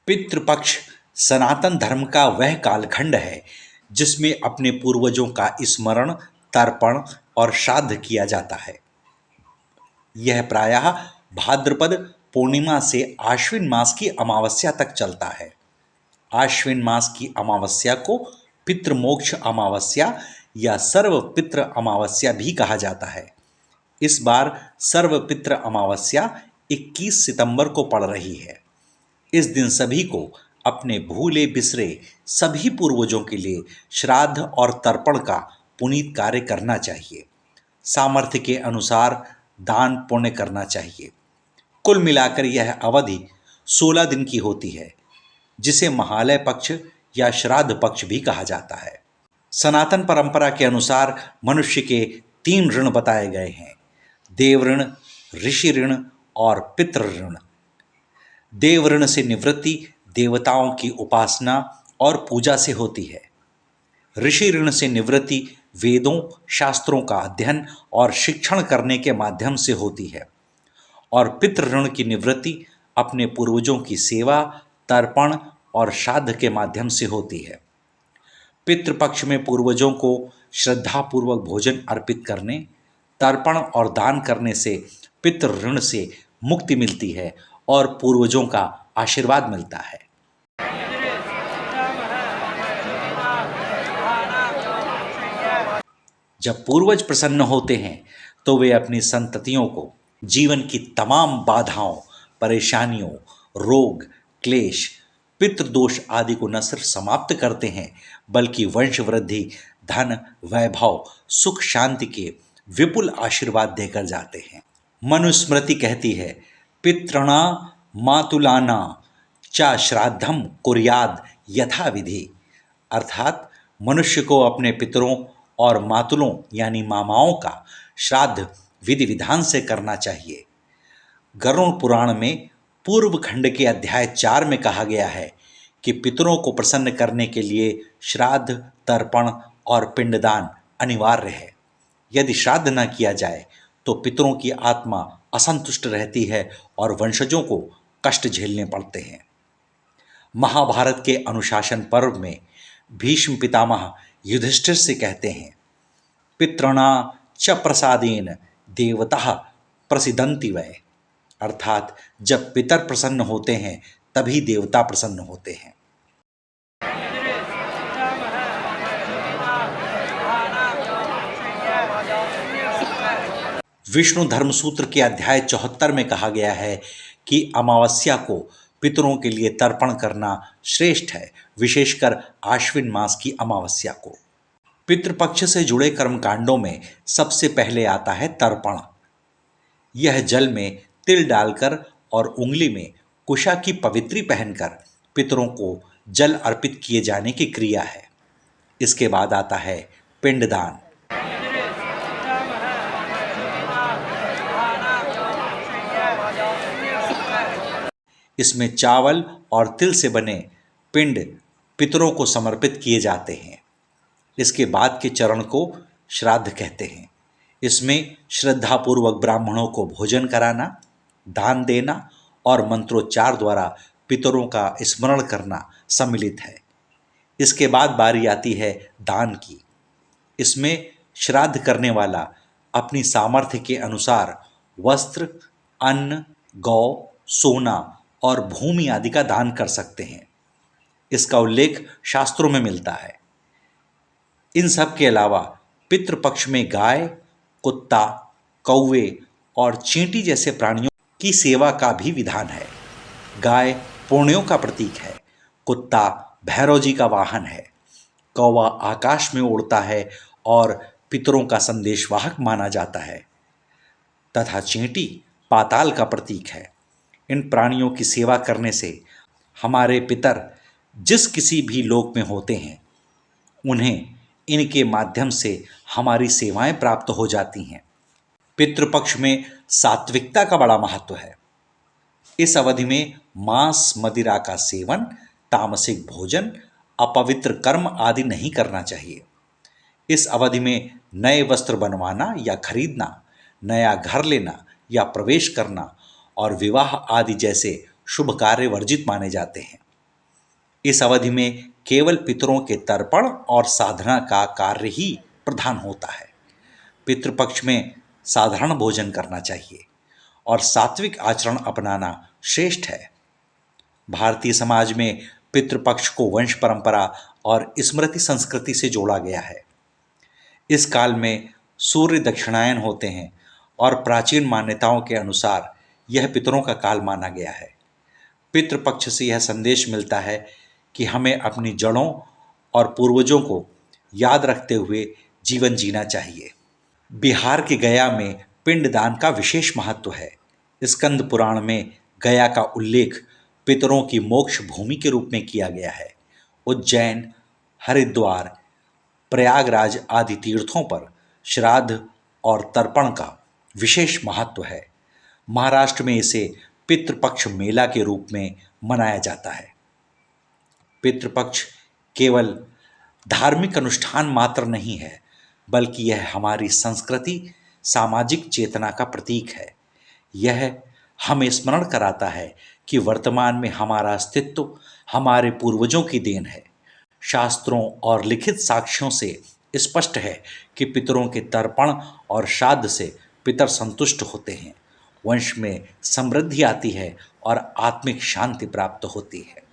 पितृपक्ष सनातन धर्म का वह कालखंड है जिसमें अपने पूर्वजों का स्मरण, तर्पण और श्राद्ध किया जाता है। यह प्रायः भाद्रपद पूर्णिमा से आश्विन मास की अमावस्या तक चलता है। आश्विन मास की अमावस्या को पितृमोक्ष अमावस्या या सर्वपितृ अमावस्या भी कहा जाता है। इस बार सर्वपितृ अमावस्या 21 सितंबर को पड़ रही है। इस दिन सभी को अपने भूले बिसरे सभी पूर्वजों के लिए श्राद्ध और तर्पण का पुनीत कार्य करना चाहिए। सामर्थ्य के अनुसार दान पुण्य करना चाहिए। कुल मिलाकर यह अवधि 16 दिन की होती है, जिसे महालय पक्ष या श्राद्ध पक्ष भी कहा जाता है। सनातन परंपरा के अनुसार मनुष्य के 3 ऋण बताए गए हैं: देव ऋण, ऋषि ऋण और पितृ ऋण। देव ऋण से निवृत्ति देवताओं की उपासना और पूजा से होती है। ऋषि ऋण से निवृत्ति वेदों, शास्त्रों का अध्ययन और शिक्षण करने के माध्यम से होती है। और पितृ ऋण की निवृत्ति अपने पूर्वजों की सेवा, तर्पण और श्राद्ध के माध्यम से होती है। पितृपक्ष में पूर्वजों को श्रद्धापूर्वक भोजन अर्पित करने, तर्पण और दान करने से पितृ ऋण से मुक्ति मिलती है और पूर्वजों का आशीर्वाद मिलता है। जब पूर्वज प्रसन्न होते हैं तो वे अपनी संततियों को जीवन की तमाम बाधाओं, परेशानियों, रोग, क्लेश, पितृदोष आदि को न सिर्फ समाप्त करते हैं, बल्कि वंश वृद्धि, धन, वैभव, सुख, शांति के विपुल आशीर्वाद देकर जाते हैं। मनुस्मृति कहती है, पितृणा मातुलाना च श्राद्धम कुर्याद यथा विधि। अर्थात मनुष्य को अपने पितरों और मातुलों यानी मामाओं का श्राद्ध विधि विधान से करना चाहिए। गरुड़ पुराण में पूर्व खंड के अध्याय 4 में कहा गया है कि पितरों को प्रसन्न करने के लिए श्राद्ध, तर्पण और पिंडदान अनिवार्य है। यदि श्राद्ध न किया जाए तो पितरों की आत्मा असंतुष्ट रहती है और वंशजों को कष्ट झेलने पड़ते हैं। महाभारत के अनुशासन पर्व में भीष्म पितामह युधिष्ठिर से कहते हैं, पितृणा च प्रसादेन देवतः प्रसिदन्ति वै। अर्थात जब पितर प्रसन्न होते हैं तभी देवता प्रसन्न होते हैं। विष्णु धर्मसूत्र के अध्याय 74 में कहा गया है कि अमावस्या को पितरों के लिए तर्पण करना श्रेष्ठ है, विशेषकर आश्विन मास की अमावस्या को। पितृपक्ष से जुड़े कर्मकांडों में सबसे पहले आता है तर्पण। यह जल में तिल डालकर और उंगली में कुशा की पवित्री पहनकर पितरों को जल अर्पित किए जाने की क्रिया है। इसके बाद आता है पिंडदान। इसमें चावल और तिल से बने पिंड पितरों को समर्पित किए जाते हैं। इसके बाद के चरण को श्राद्ध कहते हैं। इसमें श्रद्धापूर्वक ब्राह्मणों को भोजन कराना, दान देना और मंत्रोच्चार द्वारा पितरों का स्मरण करना सम्मिलित है। इसके बाद बारी आती है दान की। इसमें श्राद्ध करने वाला अपनी सामर्थ्य के अनुसार वस्त्र, अन्न, गौ, सोना और भूमि आदि का दान कर सकते हैं। इसका उल्लेख शास्त्रों में मिलता है। इन सब के अलावा पितृपक्ष में गाय, कुत्ता, कौवे और चींटी जैसे प्राणियों की सेवा का भी विधान है। गाय पुण्यों का प्रतीक है, कुत्ता भैरव जी का वाहन है, कौवा आकाश में उड़ता है और पितरों का संदेशवाहक माना जाता है, तथा चींटी पाताल का प्रतीक है। इन प्राणियों की सेवा करने से हमारे पितर जिस किसी भी लोक में होते हैं, उन्हें इनके माध्यम से हमारी सेवाएं प्राप्त हो जाती हैं। पितृपक्ष में सात्विकता का बड़ा महत्व है। इस अवधि में मांस, मदिरा का सेवन, तामसिक भोजन, अपवित्र कर्म आदि नहीं करना चाहिए। इस अवधि में नए वस्त्र बनवाना या खरीदना, नया घर लेना या प्रवेश करना और विवाह आदि जैसे शुभ कार्य वर्जित माने जाते हैं। इस अवधि में केवल पितरों के तर्पण और साधना का कार्य ही प्रधान होता है। पितृपक्ष में साधारण भोजन करना चाहिए और सात्विक आचरण अपनाना श्रेष्ठ है। भारतीय समाज में पितृपक्ष को वंश परंपरा और स्मृति संस्कृति से जोड़ा गया है। इस काल में सूर्य दक्षिणायन होते हैं और प्राचीन मान्यताओं के अनुसार यह पितरों का काल माना गया है। पितृपक्ष से यह संदेश मिलता है कि हमें अपनी जड़ों और पूर्वजों को याद रखते हुए जीवन जीना चाहिए। बिहार के गया में पिंडदान का विशेष महत्व है। स्कंद पुराण में गया का उल्लेख पितरों की मोक्ष भूमि के रूप में किया गया है। उज्जैन, हरिद्वार, प्रयागराज आदि तीर्थों पर श्राद्ध और तर्पण का विशेष महत्व है। महाराष्ट्र में इसे पितृपक्ष मेला के रूप में मनाया जाता है। पितृपक्ष केवल धार्मिक अनुष्ठान मात्र नहीं है, बल्कि यह हमारी संस्कृति, सामाजिक चेतना का प्रतीक है। यह हमें स्मरण कराता है कि वर्तमान में हमारा अस्तित्व हमारे पूर्वजों की देन है। शास्त्रों और लिखित साक्ष्यों से स्पष्ट है कि पितरों के तर्पण और श्राद्ध से पितर संतुष्ट होते हैं, वंश में समृद्धि आती है और आत्मिक शांति प्राप्त होती है।